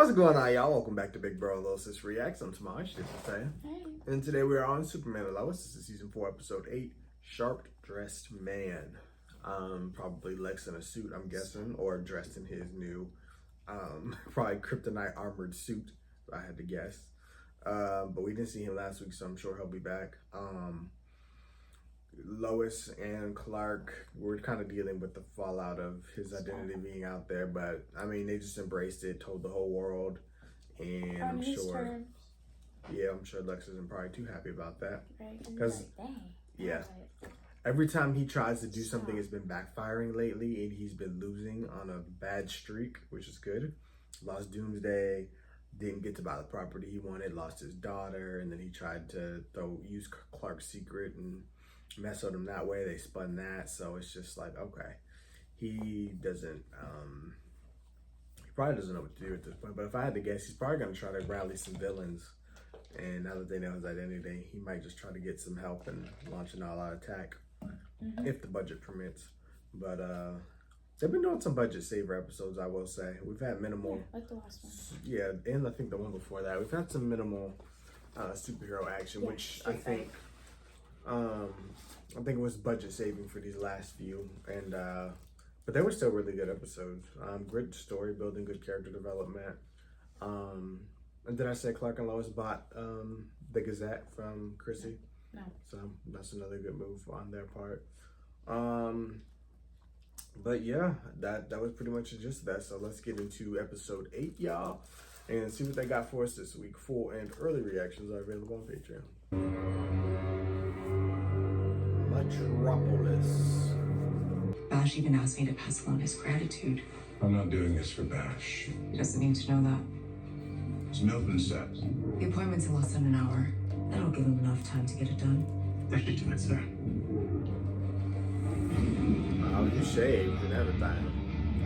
What's going on, y'all? Welcome back to Big Bro Lois Reacts. I'm Tomash, this is Taya. Hey. And today we are on Superman and Lois. This is season 4, episode 8, Sharp Dressed Man. Probably Lex in a suit, I'm guessing, or dressed in his new, probably kryptonite armored suit, if I had to guess. But we didn't see him last week, so I'm sure he'll be back. Lois and Clark were kind of dealing with the fallout of his identity being out there, but I mean, they just embraced it, told the whole world, and I'm sure, I'm sure Lex isn't probably too happy about that, because every time he tries to do something, it's been backfiring lately, and he's been losing on a bad streak, which is good. Lost Doomsday, didn't get to buy the property he wanted, lost his daughter, and then he tried to use Clark's secret and mess with him that way. They spun that, so it's just like, okay, he doesn't he probably doesn't know what to do at this point. But if I had to guess, he's probably going to try to rally some villains, and now that they know his identity, he might just try to get some help and launch an all-out attack if the budget permits. But they've been doing some budget saver episodes, I will say. We've had minimal, like the last one. Yeah, and I think the one before that, we've had some minimal superhero action, which I think it was budget saving for these last few, and but they were still really good episodes. Good story building, good character development. And did I say Clark and Lois bought the Gazette from Chrissy? No. So that's another good move on their part. But yeah, that was pretty much just that. So let's get into episode 8, y'all, and see what they got for us this week. Full and early reactions are available on Patreon. Metropolis. Bash even asked me to pass along his gratitude. I'm not doing this for Bash. He doesn't need to know that. It's an open set. The appointment's in less than an hour. That'll give him enough time to get it done. Thank you, do it, sir. Wow, you shaved and everything.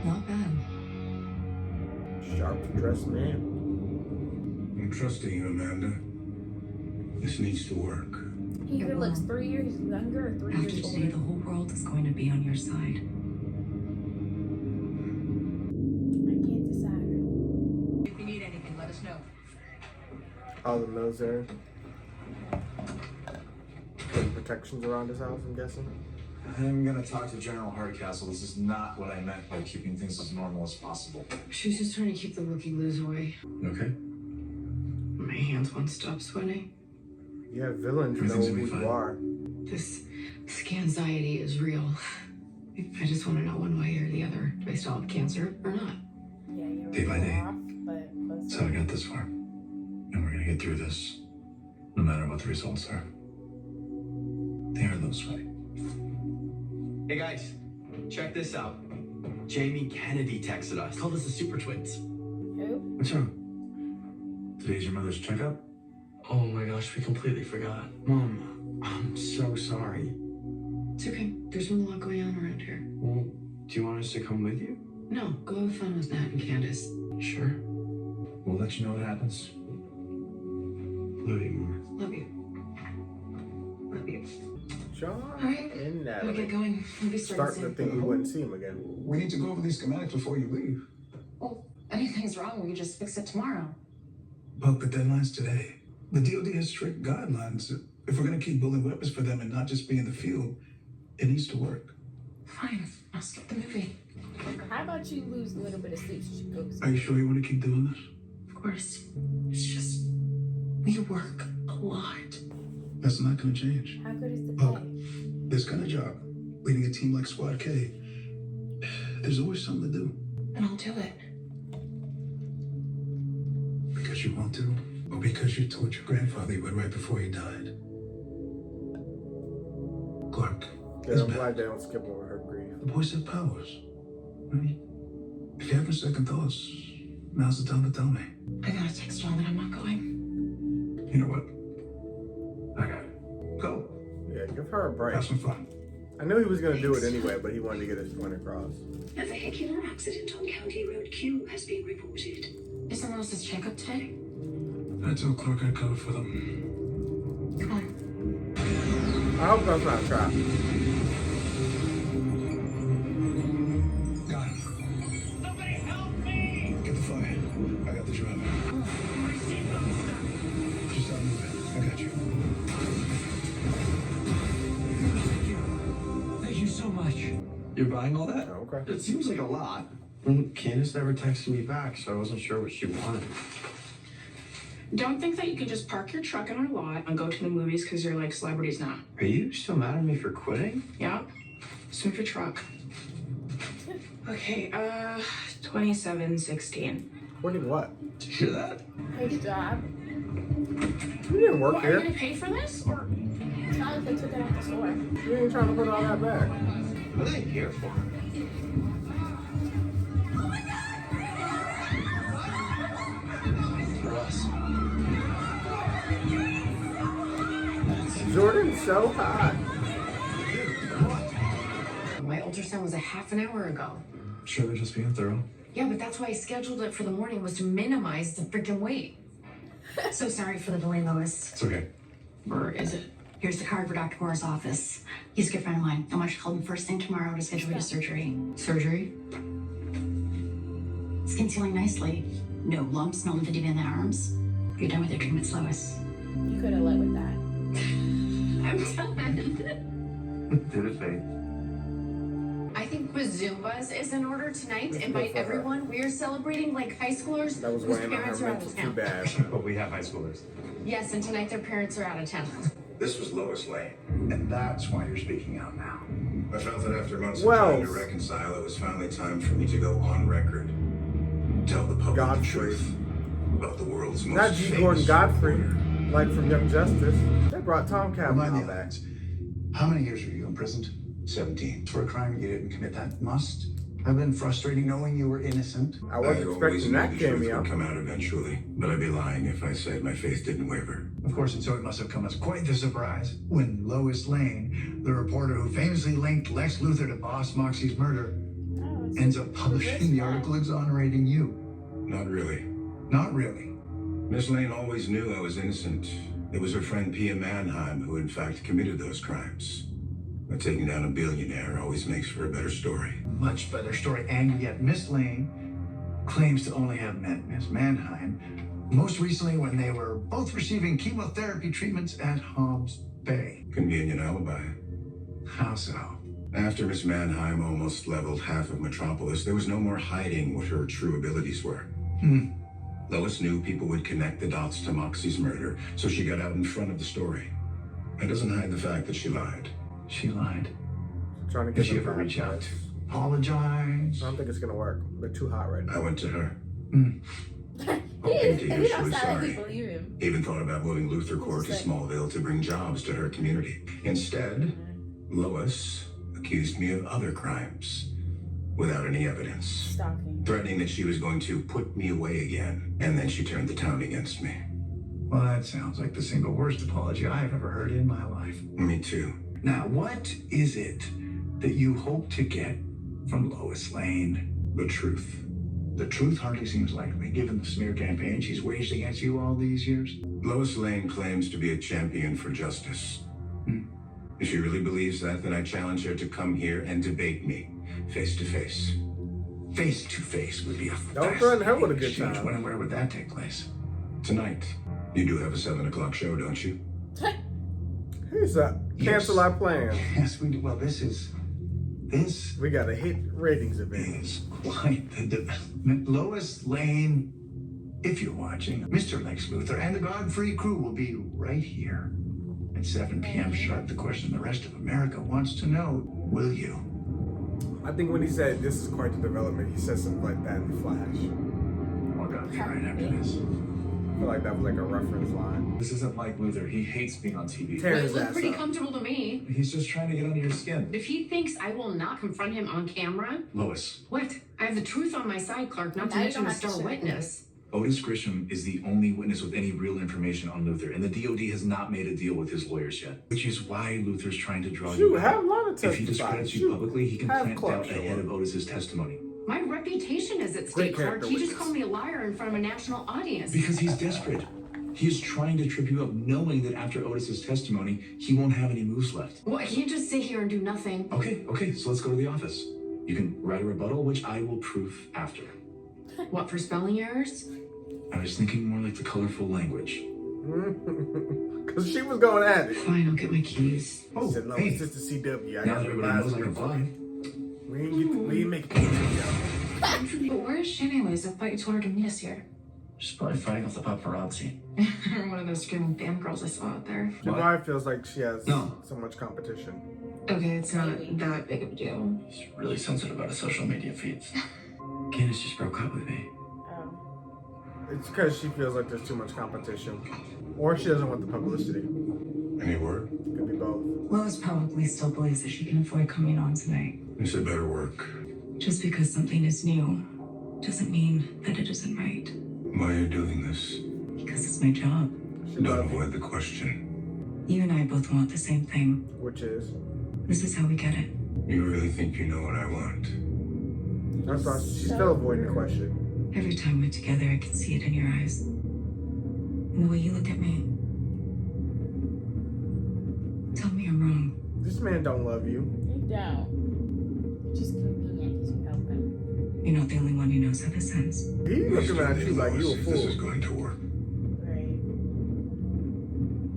Not bad. Sharp dressed man. I'm trusting you, Amanda. This needs to work. He either looks 3 years younger or 3 After years today, the older. whole world is going to be on your side. I can't decide. If you need anything, let us know. All the military. Putting protections around his house, I'm guessing. I'm gonna talk to General Hardcastle. This is not what I meant by keeping things as normal as possible. She's just trying to keep the rookie blues away. Okay? My hands won't stop sweating. Yeah, villains know Everything's who gonna be you fine. are. This anxiety is real. I just want to know one way or the other. Do I still have cancer or not? Yeah, you're Day by day. off, but That's how I got this far. And we're gonna get through this, no matter what the results are. They are those way. Hey guys, check this out. Jamie Kennedy texted us. Called us the Super Twins. who? What's wrong? Today's your mother's checkup? Oh my gosh, we completely forgot. Mom, I'm so sorry. It's okay. There's been a lot going on around here. Well, do you want us to come with you? No, go have fun with Nat and Candace. Sure. We'll let you know what happens. Love you more. Love you. Love you. John Alright, and Gotta Natalie. get going. We'll be Start starting to soon. think we wouldn't see him again. We need to go over these schematics before you leave. Well, anything's wrong, we could just fix it tomorrow. But the deadline's today. The DOD has strict guidelines. If we're gonna keep building weapons for them and not just be in the field, it needs to work. Fine, I'll skip the movie. How about you lose a little bit of sleep so you go Are you sure you want to keep doing this? Of course. It's just, we work a lot. That's not gonna change. How good is the Look, pay? this kind of job, leading a team like Squad K, there's always something to do. And I'll do it. Because you want to, or because you told your grandfather you would right before he died. Clark, Yeah, is I'm back. glad they don't skip over her grief. The boys have powers, right? If you're having second thoughts, now's the time to tell me. I gotta text John that I'm not going. You know what? I got it. Go. Yeah, give her a break. Have some fun. I knew he was going to do it anyway, but he wanted to get his point across. A vehicular accident on County Road Q has been reported. Isn't Lois's checkup today? I told Clark I'd cover for them. Come on. I hope that's not a trap. Got him. Somebody help me! Get the fire. I got the drive. You're buying all that? Oh, okay. It seems like a lot. Candace never texted me back, so I wasn't sure what she wanted. Don't think that you can just park your truck in our lot and go to the movies because you're like celebrities now. Are you still mad at me for quitting? Yeah? Just move your truck. Okay, 2716. Quitting what? Did you hear that? Good job. You didn't work What, are you here. gonna pay for this or? It's not like they took it out the store. You ain't trying to put all that back. What are they here for? For us. Jordan's so hot. My ultrasound was a half an hour ago. Sure, they're just being thorough. Yeah, but that's why I scheduled it for the morning, was to minimize the freaking wait. So sorry for the delay, Lois. It's okay. Or is it? Here's the card for Dr. Moore's office. He's a good friend of mine. I want you to call him first thing tomorrow to schedule you to surgery. Surgery? Skin's healing nicely. No lumps, no lymphedema in the arms. You're done with your treatments, Lois. You could have led with that. I'm done. Did it fade? I think Bazoombas is in order tonight. Let's Invite go for her. everyone. We are celebrating like high schoolers That was whose weighing on parents her are out mental of too town. bad. But we have high schoolers. Yes, and tonight their parents are out of town. This was Lois Lane, and that's why you're speaking out now. I felt that after months of Well- trying to reconcile, it was finally time for me to go on record. Tell the public Godfrey. the truth about the world's most Not G. famous Gordon Godfrey, reporter. like from Young Justice. They brought Tom Remind Cavanaugh the back. audience, how many years were you imprisoned? 17. For a crime you didn't commit. That must have been frustrating knowing you were innocent. I wasn't always expecting knew that the truth cameo. would come out eventually, but I'd be lying if I said my faith didn't waver. Of course, and so it must have come as quite the surprise when Lois Lane, the reporter who famously linked Lex Luthor to Boss Moxie's murder, Oh, it's ends up publishing the article exonerating you. Not really. Not really. Miss Lane always knew I was innocent. It was her friend Pia Mannheim who in fact committed those crimes. But taking down a billionaire always makes for a better story. Much better story, and yet Miss Lane claims to only have met Miss Mannheim most recently when they were both receiving chemotherapy treatments at Hobbs Bay. Convenient alibi. How so? After Miss Mannheim almost leveled half of Metropolis, there was no more hiding what her true abilities were. Lois knew people would connect the dots to Moxie's murder, so she got out in front of the story. That doesn't hide the fact that she lied. She lied. Trying to Did get she them ever back, reach out but to apologize? I don't think it's gonna work. They're too hot right now. I went to her, He hoping to hear he she don't was sound like he sorry. believe him. Even thought about moving Luther Court to Interesting. Smallville to bring jobs to her community. Instead, Lois accused me of other crimes without any evidence, Stalking. threatening that she was going to put me away again, and then she turned the town against me. Well, that sounds like the single worst apology I've ever heard in my life. Me too. Now, what is it that you hope to get from Lois Lane? The truth. The truth hardly seems likely, given the smear campaign she's waged against you all these years. Lois Lane claims to be a champion for justice. If she really believes that, then I challenge her to come here and debate me, face to face. Face to face would be a Don't threaten her with a fascinating good exchange. time. When and where would that take place? Tonight. You do have a 7 o'clock show, don't you? Here's a cancel our plans. Yes, we do. Well, this We got a hit ratings event. is quite the development. Lois Lane, if you're watching, Mr. Lex Luthor and the Godfrey crew will be right here at 7 p.m. sharp. The question the rest of America wants to know, will you? I think when he said this is quite the development, he said something like that in the Flash. Well, Godfrey right after this. I feel like that was like a reference line. This isn't Mike Luther. He hates being on TV. Tear Well, it his looked ass pretty up. comfortable to me. He's just trying to get under your skin. If he thinks I will not confront him on camera, Lois, what? I have the truth on my side, Clark, not to Now you mention don't a have to star show witness. Otis Grisham is the only witness with any real information on Luther, and the DOD has not made a deal with his lawyers yet, which is why Luther's trying to draw Shoot, you have out. Lana If he testify. discredits you Shoot. publicly, he can Have plant Clark doubt show ahead up. of Otis's testimony. My reputation is at Great stake, Clark. character He just witness. called me a liar in front of a national audience. Because he's desperate. He is trying to trip you up, knowing that after Otis's testimony, he won't have any moves left. Well, I can't just sit here and do nothing. Okay, so let's go to the office. You can write a rebuttal, which I will proof after. What, for spelling errors? I was thinking more like the colorful language. Because she was going at it. Fine, I'll get my keys. He said, no, hey. it's just the CW. I Now got that everybody knows I revised can fly. We didn't make it. But where is she anyways? I thought you told her to meet us here. She's probably fighting off the paparazzi. Or one of those screaming band girls I saw out there. She probably feels like she has No. so much competition. Okay, it's not that big of a deal. She's really sensitive about her social media feeds. Candace just broke up with me. It's because she feels like there's too much competition. Or she doesn't want the publicity. Any word? Could be both. Lois probably still believes that she can avoid coming on tonight. You said better work. Just because something is new doesn't mean that it isn't right. Why are you doing this? Because it's my job. She Don't loves you. avoid the question. You and I both want the same thing. Which is? This is how we get it. You really think you know what I want? That's why she's still avoiding the question. Every time we're together, I can see it in your eyes. And the way you look at me. Tell me I'm wrong. This man don't love you. You don't. It's just convenient because you help him. You're not the only one who knows how this ends. He's looking at you like you a If this is fool. going to work. Right.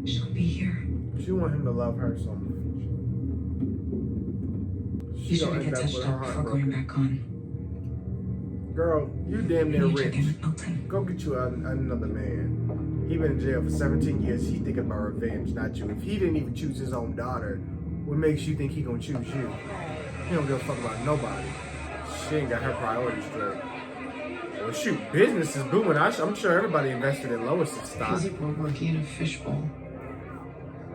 She'll be here. She want him to love her so much. You should have get touched up before going back on. Girl, you damn near You need to rich. check in with Milton. Go get you another man. He been in jail for 17 years. He thinking about revenge, not you. If he didn't even choose his own daughter, what makes you think he gonna choose you? He don't give a fuck about nobody. She ain't got her priorities straight. Well, shoot, business is booming. I'm sure everybody invested in Lois's stock. Feels like we're working in a fishbowl.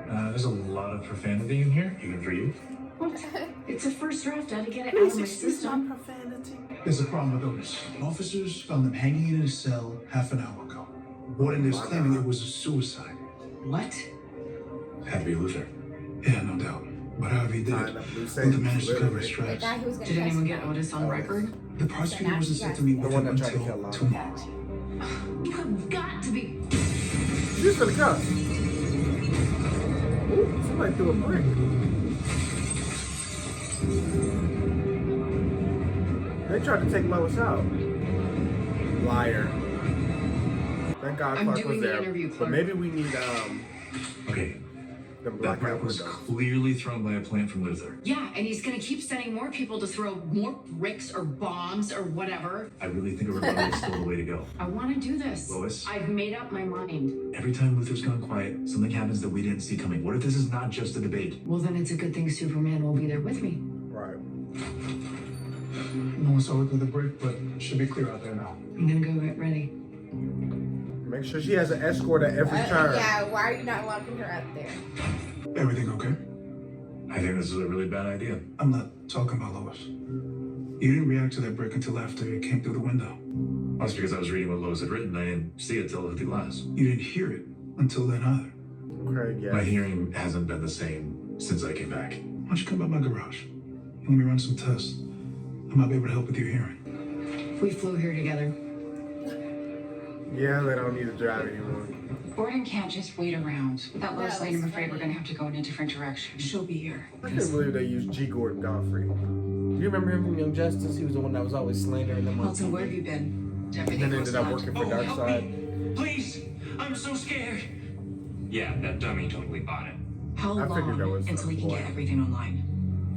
There's a lot of profanity in here, even for you. What? It's a first draft. I had to get it out of my system. profanity. There's a problem with Otis. Officers found him hanging in his cell half an hour ago. Warden is claiming it was a suicide. What? Had to be Luther. Yeah, no doubt. But however he did Tying it, up loose Luther ends, managed to cover his literally. The tracks. guy who was gonna Did anyone test get him. Otis on record? The prosecutor wasn't set to meet The with one him that tried to until kill Lois. tomorrow. You have got to be. She's gonna cuss. Ooh, somebody threw a brick. They tried to take Lois out. Liar. Thank God I'm Clark doing was the there. interview, But Clark. maybe we need Okay, the that blackout brick was windows. clearly thrown by a plant from Luther. Yeah, and he's gonna keep sending more people to throw more bricks or bombs or whatever. I really think a rebellion is still the way to go. I wanna do this. Lois? I've made up my mind. Every time Luther's gone quiet, something happens that we didn't see coming. What if this is not just a debate? Well, then it's a good thing Superman will be there with me. Right. No one saw it through the brick, but should be clear out there now. I'm gonna go get ready. Make sure she has an escort at every turn. Yeah, why are you not walking her up there? Everything okay? I think this is a really bad idea. I'm not talking about Lois. You didn't react to that brick until after it came through the window. That's because I was reading what Lois had written. I didn't see it till it hit the glass. You didn't hear it until then either. Craig, yeah. My hearing hasn't been the same since I came back. Why don't you come by my garage? Let me run some tests. I might be able to help with your hearing. We flew here together. Yeah, they don't need to drive anymore. Gordon can't just wait around. Without Lois No, Lane, I'm it's afraid we're funny. gonna have to go in a different direction. She'll be here. I can't believe they used G. Gordon Godfrey. Do you remember him from Young Justice? He was the one that was always slandering them on Milton, where have TV. you been? Is And everything then ended up close working enough? for Darkseid. Please! I'm so scared! Yeah, that dummy totally bought it. How I figured that long was until we can boy. get everything online?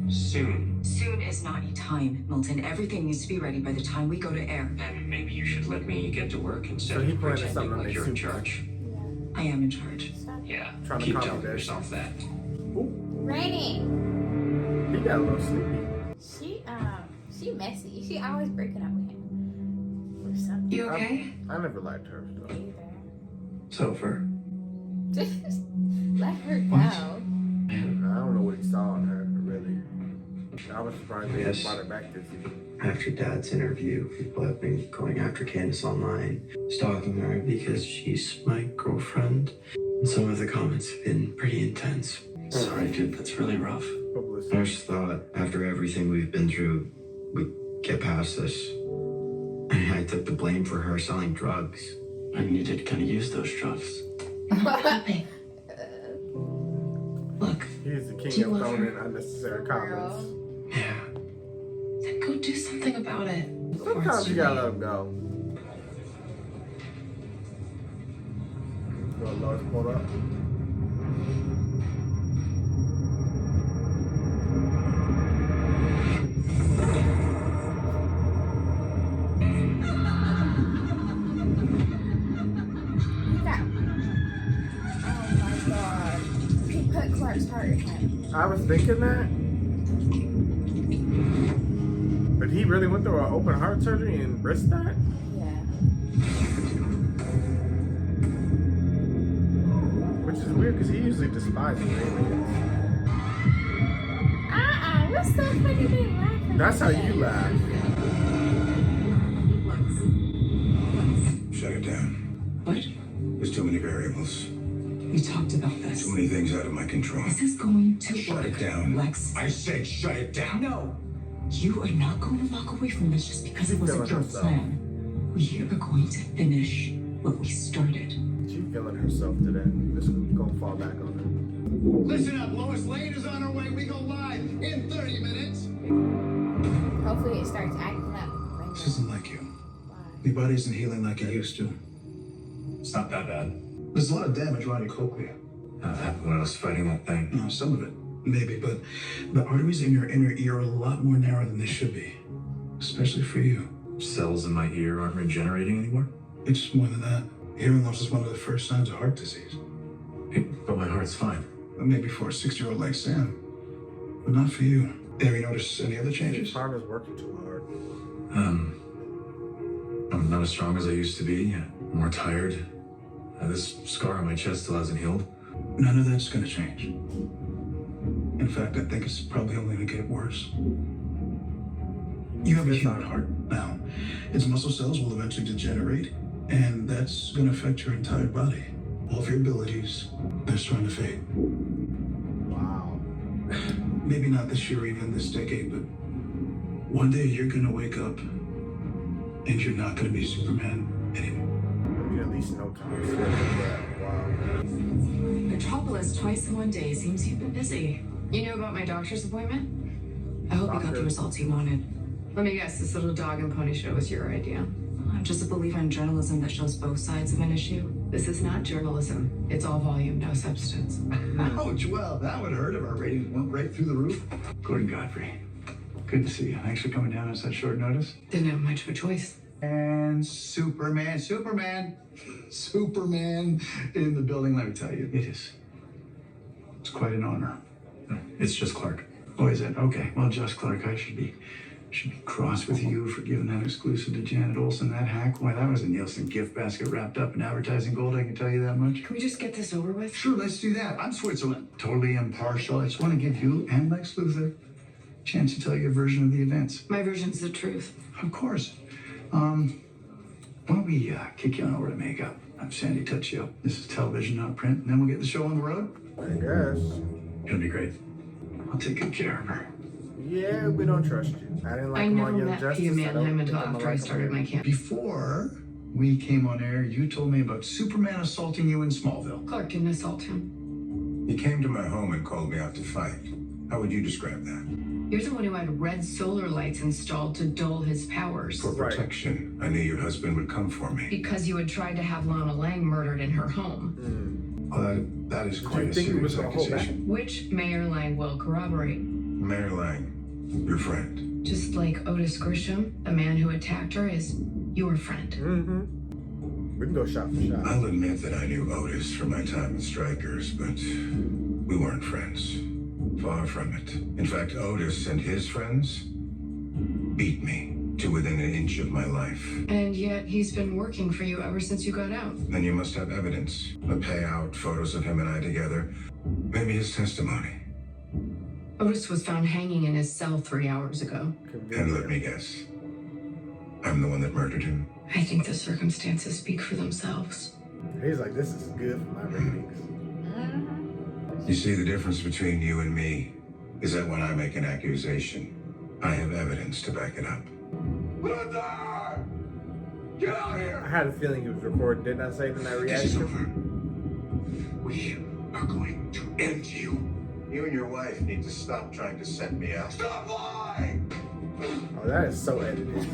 Soon. Soon is not a time, Milton. Everything needs to be ready by the time we go to air. Then maybe you should let me get to work instead So he of planted pretending something on like their you're in soup. charge. I am in charge. Yeah, Trying to keep copy telling that. yourself that. Raining. He got a little sleepy. She messy. She always breaking up with him. Or something. You okay? I never liked her. So. Topher. Just let her go. I don't know what he saw in her, really. I was surprised they Yes. brought her back this season. After Dad's interview, people have been going after Candace online, stalking her because she's my girlfriend. And some of the comments have been pretty intense. Sorry, dude, that's really rough. I just thought after everything we've been through, we'd get past this. And I took the blame for her selling drugs. I mean, you did kind of use those drugs. Hey. Look, He's the Do king you of love throwing her? in unnecessary comments. Yeah. then go do something about it. before it's Sometimes too you gotta late. let him go. Well, Lois pulled up. Clark's heart is like. I was thinking that. But he really went through an open heart surgery and risked that? Yeah. Which is weird because he usually despises aliens. What's so funny being laughing? That's how you laugh. Shut it down. What? There's too many variables. We talked about this. Too many things out of my control. This is going to Shut work, it down. Lex. I said shut it down. No. You are not going to walk away from this just because it wasn't your herself. plan. We are going to finish what we started. She's feeling herself today. This is gonna fall back on her. Listen up, Lois Lane is on her way. We go live in 30 minutes. Hopefully it starts acting up. This isn't like you. Your body isn't healing like it used to. It's not that bad. There's a lot of damage around your cochlea. That happened when I was fighting that thing. No, some of it, maybe, but the arteries in your inner ear are a lot more narrow than they should be, especially for you. Cells in my ear aren't regenerating anymore? It's more than that. Hearing loss is one of the first signs of heart disease. But my heart's fine. Maybe for a 60-year-old like Sam, but not for you. Have you noticed any other changes? Farmer's working too hard. I'm not as strong as I used to be. More tired. This scar on my chest still hasn't healed. None of that's going to change. In fact, I think it's probably only going to get worse. You have a human heart now. Its muscle cells will eventually degenerate, and that's going to affect your entire body. All of your abilities, they're starting to fade. Wow. Maybe not this year or even this decade, but one day you're going to wake up and you're not going to be Superman anymore. I mean, at least no time. Wow. Metropolis twice in one day. Seems you've been busy. You knew about my doctor's appointment? I hope you got the results you wanted. Let me guess, this little dog and pony show was your idea. I'm just a believer in journalism that shows both sides of an issue. This is not journalism. It's all volume, no substance. Ouch, well, that would hurt if our ratings went right through the roof. Gordon Godfrey, good to see you. Thanks for coming down on such short notice. Didn't have much of a choice. And Superman in the building, let me tell you, it is. It's quite an honor. It's just Clark. Oh, is it? Okay, well, just Clark, I should be cross with you for giving that exclusive to Janet Olsen, that hack. Why, that was a Nielsen gift basket wrapped up in advertising gold, I can tell you that much. Can we just get this over with? Sure, let's do that. I'm Switzerland. Totally impartial. I just want to give you and Lex Luthor a chance to tell your version of the events. My version's the truth. Of course. Why don't we kick you on over to makeup? I'm Sandy Touch You. This is television, not print, and then we'll get the show on the road. I guess. Gonna be great. I'll take good care of her. Yeah, we don't trust you. I didn't like I him never on Young met Justice. Pia I don't Mannheim until think I'm after I like started him. my camp. Before we came on air, you told me about Superman assaulting you in Smallville. Clark didn't assault him. He came to my home and called me out to fight. How would you describe that? You're the one who had red solar lights installed to dull his powers. For protection. I knew your husband would come for me. Because you had tried to have Lana Lang murdered in her home. That is quite a think it was serious a whole accusation. Which Mayor Lang will corroborate. Mayor Lang, your friend. Just like Otis Grisham, the man who attacked her, is your friend. Mm-hmm. We can go shot for shot. I'll admit that I knew Otis from my time in Strikers, but we weren't friends. Far from it. In fact, Otis and his friends beat me to within an inch of my life. And yet he's been working for you ever since you got out. Then you must have evidence. A payout, photos of him and I together. Maybe his testimony. Otis was found hanging in his cell 3 hours ago. And let me guess. I'm the one that murdered him. I think the circumstances speak for themselves. He's like, this is good for my ratings. You see, the difference between you and me is that when I make an accusation, I have evidence to back it up. Luther! Get out here! I had a feeling he was recording. Didn't I say it in that This is over. reaction? We are going to end you. You and your wife need to stop trying to send me out. Stop lying! Oh, that is so edited.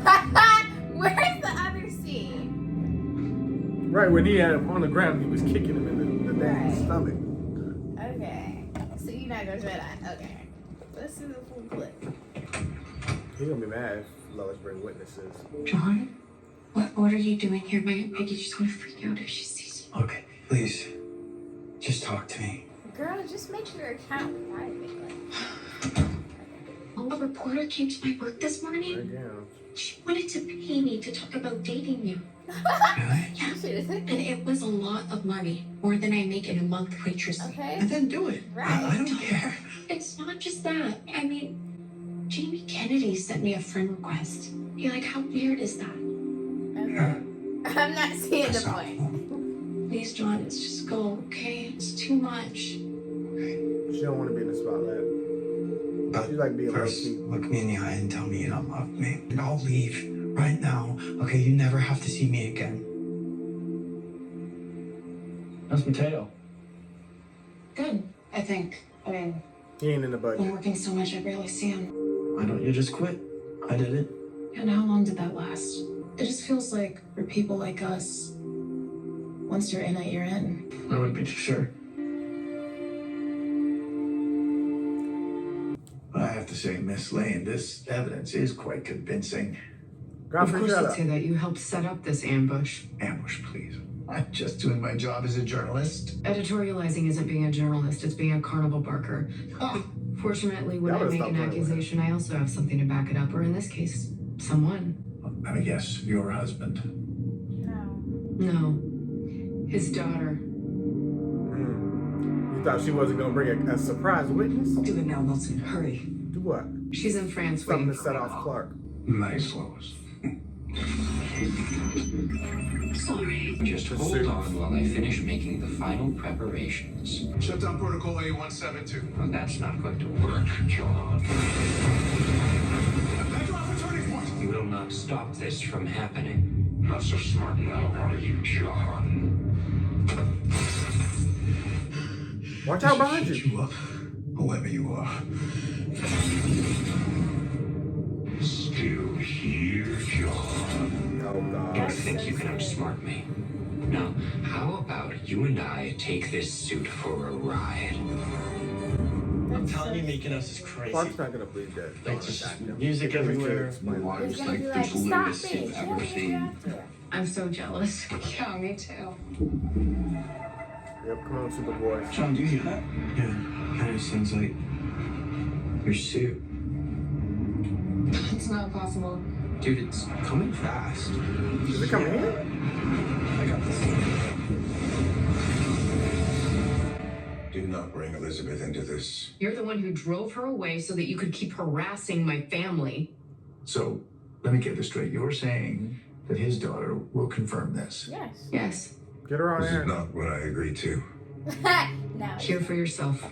Where's the other scene? Right when he had him on the ground, he was kicking him in the damn Right. stomach. Okay. So you're not gonna say that. Okay. Let's see the full clip. He's gonna be mad if Lois bring witnesses. John, what are you doing here? Peggy's just gonna freak out if she sees you. Okay, please, just talk to me. Girl, just make your account private. Oh, a reporter came to my work this morning. Again. She wanted to pay me to talk about dating you. Really? Yeah. And it was a lot of money. More than I make in a month waitressing. Okay. And then do it. Right. I don't care. It's not just that. I mean, Jamie Kennedy sent me a friend request. You're like, how weird is that? Okay. I'm not seeing the point. Please, John, let's just go, okay? It's too much. She don't want to be in the spotlight. But She like being first, low-key. look me in the eye and tell me you don't love me. And I'll leave right now. Okay, you never have to see me again. How's Mateo? Good, I think. I mean, He ain't in the I'm budget. working so much I barely see him. Why don't you just quit? I did it. And how long did that last? It just feels like for people like us, once you're in it, you're in. I wouldn't be too sure. I have to say, Miss Lane, this evidence is quite convincing. Godfrey, shut up. that you helped set up this ambush. Ambush, please. I'm just doing my job as a journalist. Editorializing isn't being a journalist, it's being a carnival barker. Fortunately, when Y'all I better make stop an playing with accusation, I also have something to back it up, or in this case, someone. I guess your husband. No. No. His daughter. You thought she wasn't gonna bring a surprise witness? Do it now, Wilson. Hurry. Do what? She's in France Something waiting to for set me. off Clark. Nice, Lois. Sorry. Just hold on while I finish making the final preparations. Shut down protocol A172. Well, that's not going to work, John. You will not stop this from happening. Not so smart now, are you, John? Watch out behind you. You up, whoever you are. Still here, John. Oh, God. You think you can outsmart me? Now, how about you and I take this suit for a ride? I'm telling you, making us is crazy. Clark's not gonna believe that. Like, just music everywhere. Explain why. He's gonna be like, stop it. I'm so jealous. Yeah, me too. Yep, come on, Superboy. John, do you hear that? Yeah, kind of sounds like your suit. It's not possible. Dude, it's coming fast. Is it coming here? I got this. Do not bring Elizabeth into this. You're the one who drove her away so that you could keep harassing my family. So, let me get this straight. You're saying that his daughter will confirm this? Yes. Yes. Get her on This air. is not what I agreed to. No. Hear for yourself. I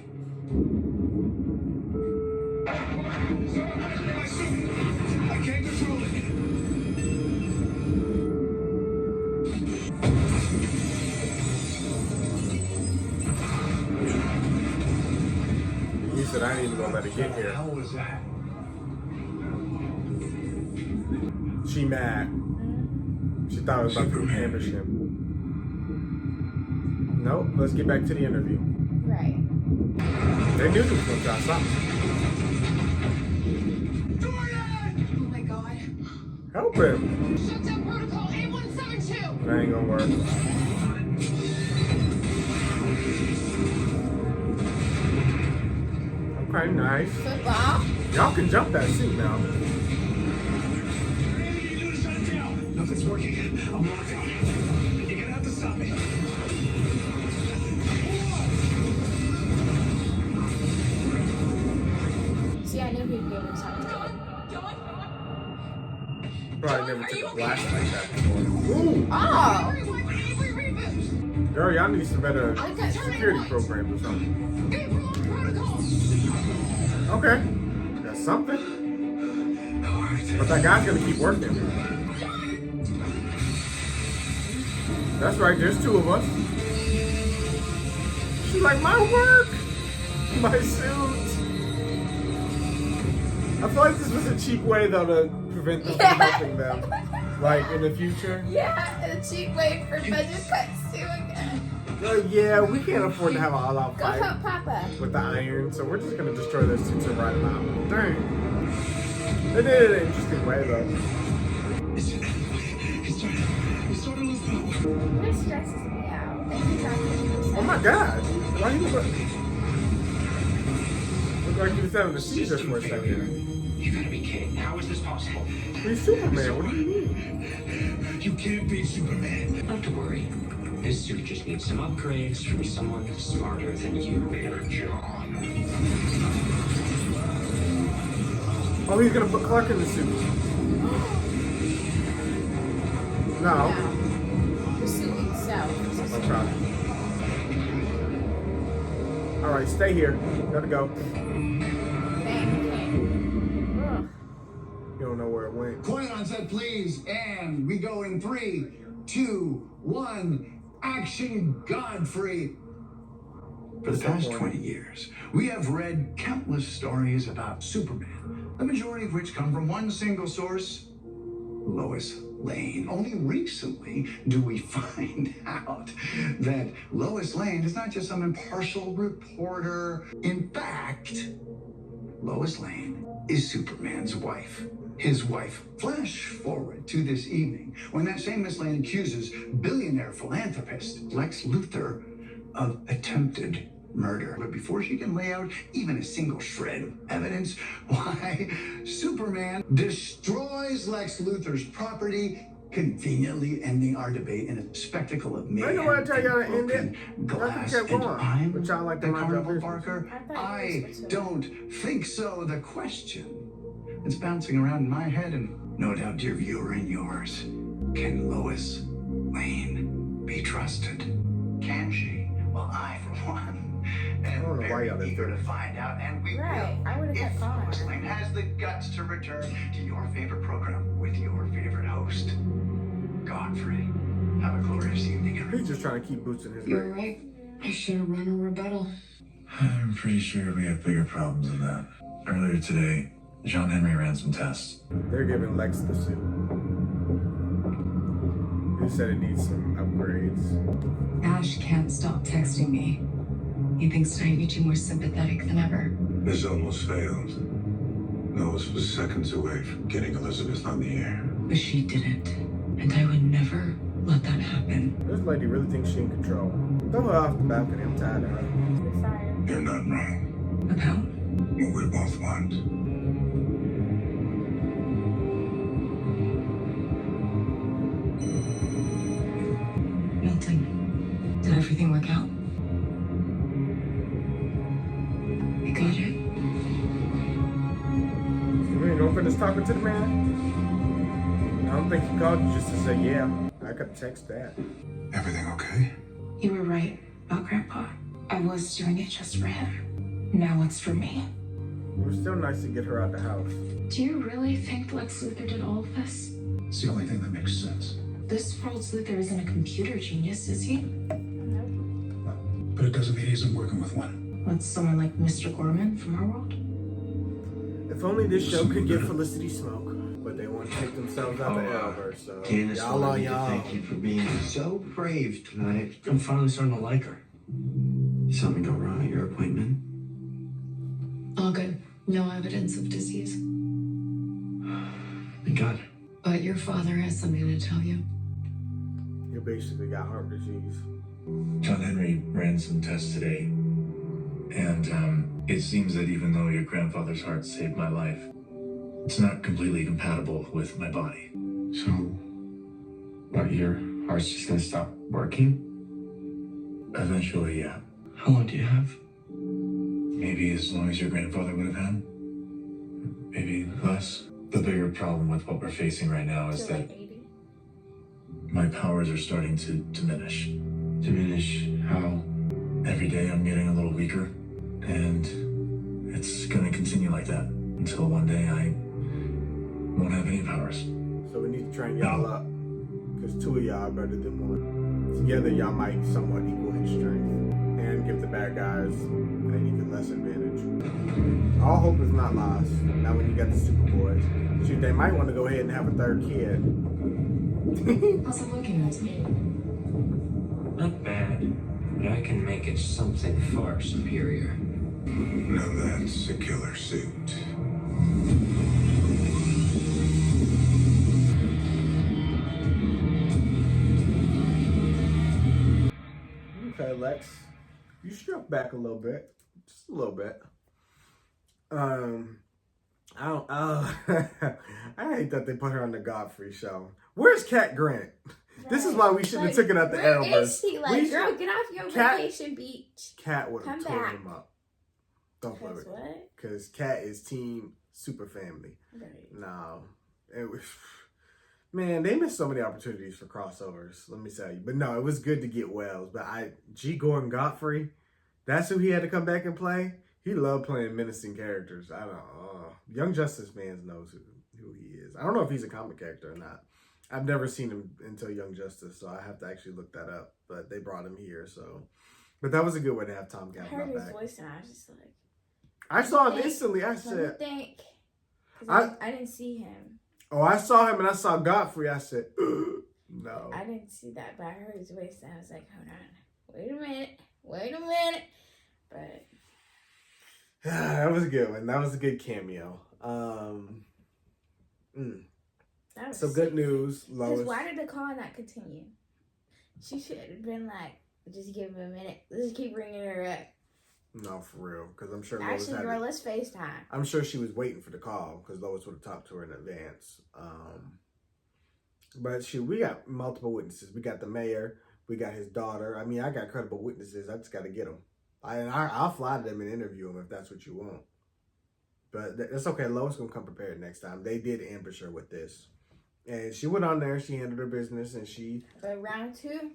can't control it. He said I ain't even gonna let it get here. How was that? She mad. She thought it was about to Superman. ambush him. Nope, let's get back to the interview. Right. They knew he was gonna try something. Oh my god. Help him. Shut down protocol A172. That ain't gonna work. Okay, nice. Football. Y'all can jump that seat now. Nothing's working. I'm locked out. You're gonna have to stop me. See, I knew he'd be able to talk to me. Probably never took a blast like that before. Ooh! Oh! Girl, y'all need some better security programs or something. Okay. That's something. But that guy's gonna keep working. That's right, there's two of us. She's like, my work! My suit! I feel like this was a cheap way, though, to prevent them from helping them. Like, in the future. Yeah, a cheap way for budget cuts too again. Yeah, we can't afford to have an all-out Go fight help Papa. with the iron, so we're just gonna destroy those suits and ride them out. Dang. They did it in an interesting way, though. He's starting to lose power. This stresses me out. Thank you, Dr. Oh my god! Why you look? Like he was having a seizure for a failure. second. You gotta be kidding. How is this possible? He's Superman. What do you mean? You can't beat Superman. Not to worry. This suit just needs some upgrades from someone smarter than you. John. Oh, he's gonna put Clark in the suit. No. The suit itself. I'll try. Alright, stay here. Gotta go. You don't know where it went. Quiet on set, please. And we go in 3, 2, 1. Action, Godfrey. For the past 20 years, we have read countless stories about Superman, the majority of which come from one single source, Lois Lane. Only recently do we find out that Lois Lane is not just some impartial reporter. In fact, Lois Lane is Superman's wife. His wife. Flash forward to this evening when that same Miss Lane accuses billionaire philanthropist Lex Luthor of attempted murder. But before she can lay out even a single shred of evidence, why, Superman destroys Lex Luthor's property, conveniently ending our debate in a spectacle of mayhem. I know I tell y'all to end and it. glass. Kept And going. I'm But y'all like the to mind your Carnival business. Barker. I I don't think so. The question that's bouncing around in my head, and no doubt, dear viewer, in yours, can Lois Lane be trusted? Can she? Well, I, for one, am don't know why very y'all didn't eager do to it. find out, and we Right, will. I would've kept If calling Lois her. Lane has the guts to return to your favorite program with your favorite host, Godfrey. Have a glorious evening, everyone. He's just trying to keep boosting his You're rate. right. I should have run a rebuttal. I'm pretty sure we have bigger problems than that. Earlier today, John Henry ran some tests. They're giving Lex the suit. He said it needs some upgrades. Ash can't stop texting me. He thinks tonight made you more sympathetic than ever. This almost failed. Lois was seconds away from getting Elizabeth on the air. But she didn't. And I would never let that happen. This lady really thinks she in control. Throw her off the balcony. I'm tired of her. You're not wrong. About? What we both want. Milton, did everything work out? You got it? You ain't gonna finish talking to the man? I don't think he called you just to say, yeah. I could text that. Everything okay? You were right about Grandpa. I was doing it just for him. Now it's for me. It was still nice to get her out the house. Do you really think Lex Luthor did all of this? It's the only thing that makes sense. This world's Luthor isn't a computer genius, is he? But it doesn't mean he isn't working with one. What's someone like Mr. Gorman from our world? If only this show could get Felicity smoke. But they want to take themselves out the Elver, so Candace y'all wanted on me to y'all. thank you for being so brave tonight. I'm finally starting to like her. Something go wrong at your appointment? All good. No evidence of disease. Thank God. But your father has something to tell you. You basically got heart disease. John Henry ran some tests today, and it seems that even though your grandfather's heart saved my life, it's not completely compatible with my body. So, what, your heart's just gonna stop working? Eventually, yeah. How long do you have? Maybe as long as your grandfather would have had. Maybe less. The bigger problem with what we're facing right now is that my powers are starting to diminish. Diminish how? Every day I'm getting a little weaker, and it's gonna continue like that until one day I won't have any powers. So we need to train y'all up. Because two of y'all are better than one. Together y'all might somewhat equal his strength. And give the bad guys an even less advantage. All hope is not lost. Now when you got the Superboys. Shoot, they might want to go ahead and have a third kid. How's it looking, Milton? Not bad, but I can make it something far superior. Now that's a killer suit. Okay, Lex. You struck back a little bit. Just a little bit. I don't. I hate that they put her on the Godfrey show. Where's Cat Grant? Right. This is why we shouldn't have taken out the Arrowverse. Where is she? Like, girl, get off your vacation beach. Cat would have torn him up. Don't play with what? Because Cat is team super family. Right. No, it was. Man, they missed so many opportunities for crossovers. Let me tell you. But no, it was good to get Wells. But G. Gordon Godfrey, that's who he had to come back and play. He loved playing menacing characters. I don't know. Young Justice fans knows who he is. I don't know if he's a comic character or not. I've never seen him until Young Justice, so I have to actually look that up. But they brought him here, so. But that was a good way to have Tom Cavanaugh back. I heard his voice and I was just like. I saw him instantly. I said. I didn't see him. Oh, I saw him and I saw Godfrey. I said, no. I didn't see that, but I heard his voice and I was like, hold on. Wait a minute. But. That was a good one. That was a good cameo. So good news, Lois. Because why did the call not continue? She should have been like, just give him a minute. Let's keep bringing her up. No, for real. Because I'm sure Lois actually, girl, let's FaceTime. I'm sure she was waiting for the call because Lois would have talked to her in advance. But we got multiple witnesses. We got the mayor. We got his daughter. I mean, I got credible witnesses. I just got to get them. I'll fly to them and interview them if that's what you want. But that's okay. Lois going to come prepared next time. They did ambush her with this. And she went on there. She handled her business and she... But round 2?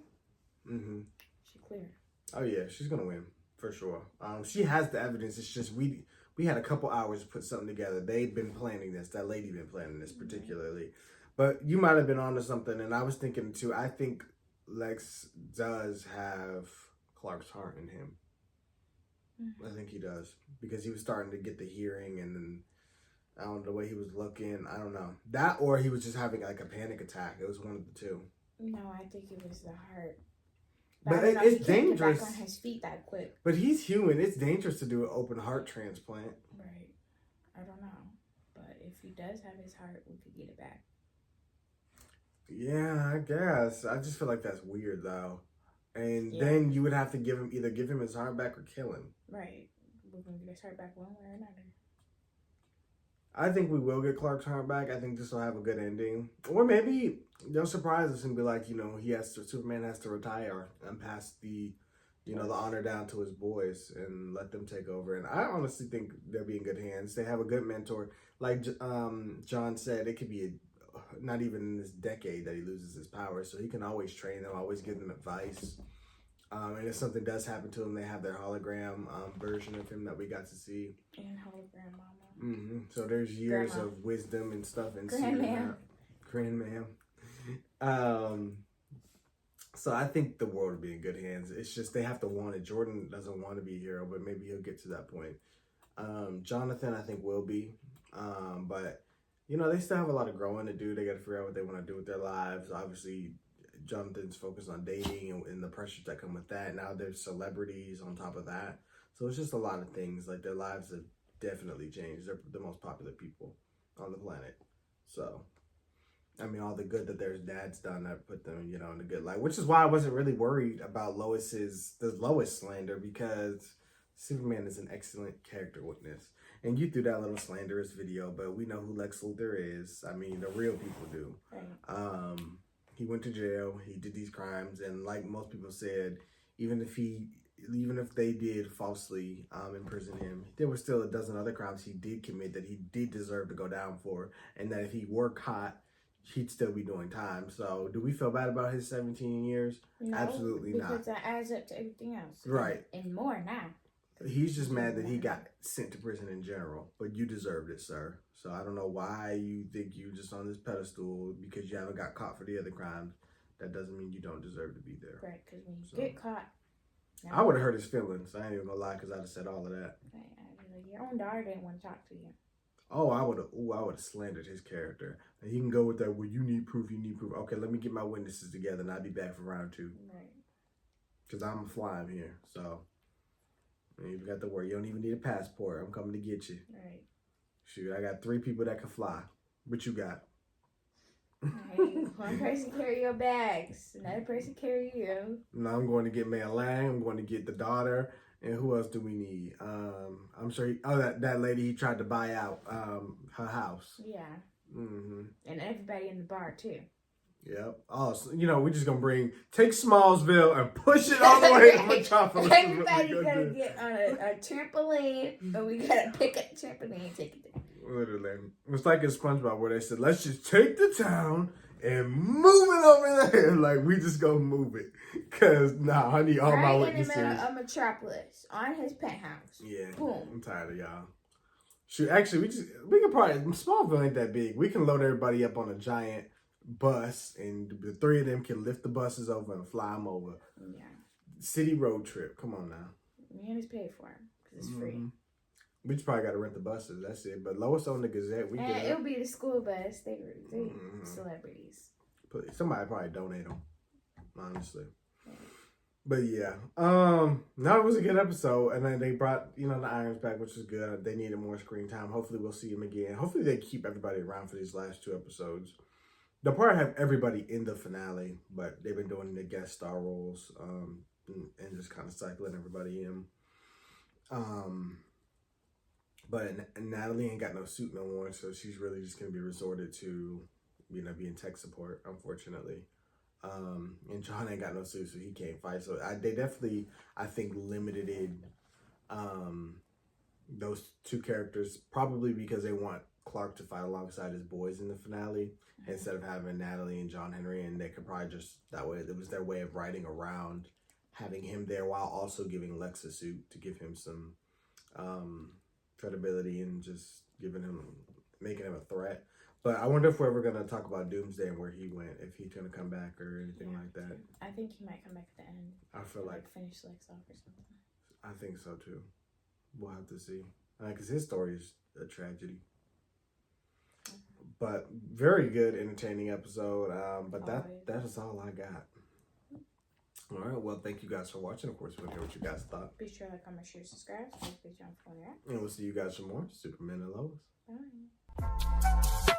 Mm-hmm. She cleared. Oh, yeah. She's going to win. For sure. She has the evidence. It's just we had a couple hours to put something together. They've been planning this. That lady been planning this particularly. But you might have been onto something. And I was thinking too, I think Lex does have Clark's heart in him. I think he does. Because he was starting to get the hearing and then I don't know, the way he was looking. I don't know. That or he was just having like a panic attack. It was one of the two. No, I think it was the heart. But it's dangerous. Get back on his feet that quick. But he's human. It's dangerous to do an open heart transplant. Right. I don't know. But if he does have his heart, we could get it back. Yeah, I guess. I just feel like that's weird though. And then you would have to give him his heart back or kill him. Right. We're gonna get his heart back one way or another. I think we will get Clark's heart back. I think this will have a good ending. Or maybe they'll surprise us and be like, Superman has to retire and pass the honor down to his boys and let them take over. And I honestly think they'll be in good hands. They have a good mentor. Like John said, it could be not even in this decade that he loses his power. So he can always train them, always give them advice. And if something does happen to him, they have their hologram version of him that we got to see. And hologram mama. Mm-hmm. So there's years Grandma. of wisdom and stuff in Grandma'am. So I think the world will be in good hands. It's just they have to want it. Jordan doesn't want to be a hero, but maybe he'll get to that point. Jonathan, I think, will be. But, they still have a lot of growing to do. They got to figure out what they want to do with their lives. Obviously, Jonathan's focused on dating and the pressures that come with that. Now there's celebrities on top of that. So it's just a lot of things. Like, their lives have definitely changed. They're the most popular people on the planet. So, I mean, all the good that their dad's done that put them, in a good light. Which is why I wasn't really worried about the Lois slander, because Superman is an excellent character witness. And you threw that little slanderous video, but we know who Lex Luthor is. I mean, the real people do. Right. He went to jail. He did these crimes, and like most people said, even if they did falsely imprison him, there were still a dozen other crimes he did commit that he did deserve to go down for, and that if he were caught, he'd still be doing time. So, do we feel bad about his 17 years? No, absolutely not. Because that adds up to everything else. Right. And more now. He's just mad that he got sent to prison in general, but you deserved it, sir. So I don't know why you think you're just on this pedestal because you haven't got caught for the other crimes. That doesn't mean you don't deserve to be there. Right, because when you get caught. I would have hurt his feelings. I ain't even gonna lie, because I'd have said all of that. Right, I'd be like, your own daughter didn't want to talk to you. Oh, I would have slandered his character. And he can go with that, well, you need proof. Okay, let me get my witnesses together and I'll be back for round 2. Right. Because I'm flying here, so. You even got to worry. You don't even need a passport. I'm coming to get you. Right. Shoot, I got 3 people that can fly. What you got? Right. One person carry your bags. Another person carry you. No, I'm going to get Mei Lang. I'm going to get the daughter. And who else do we need? I'm sure. That lady he tried to buy out her house. Yeah. Mm-hmm. And everybody in the bar too. Yep. Oh, so, we're just gonna take Smallsville and push it all the way to Metropolis. Everybody's gonna get on a trampoline, and we gotta pick up the trampoline and take it down. Literally, it's like in SpongeBob where they said, "Let's just take the town and move it over there." Like we just gonna move it, cause I need all my witnesses. Right in the middle of Metropolis, on his penthouse. Yeah. Boom. I'm tired of y'all. Shoot, actually, we can probably Smallville ain't that big. We can load everybody up on a giant bus, and the three of them can lift the buses over and fly them over. Yeah. City road trip. Come on now. We always pay for them because it's free. We just probably got to rent the buses. That's it. But Lois on the Gazette. It'll be the school bus. They celebrities. Somebody probably donate them. Honestly. Yeah. But yeah. No, it was a good episode, and then they brought the Irons back, which was good. They needed more screen time. Hopefully, we'll see them again. Hopefully, they keep everybody around for these last 2 episodes. They'll probably have everybody in the finale, but they've been doing the guest star roles and just kind of cycling everybody in. But Natalie ain't got no suit no more, so she's really just going to be resorted to, being tech support, unfortunately. And John ain't got no suit, so he can't fight. So they definitely, I think, limited those 2 characters, probably because they want Clark to fight alongside his boys in the finale instead of having Natalie and John Henry, and they could probably just, that way, it was their way of writing around having him there while also giving Lex a suit to give him some credibility and just making him a threat. But I wonder if we're ever going to talk about Doomsday and where he went, if he's going to come back or anything like that. I think he might come back at the end. I feel like finish Lex off or something. I think so too. We'll have to see. Because his story is a tragedy. But very good, entertaining episode. But that is all I got. All right. Well, thank you guys for watching. Of course, we'll hear what you guys thought. Be sure to comment, share, subscribe. And we'll see you guys for more Superman and Lois. Bye.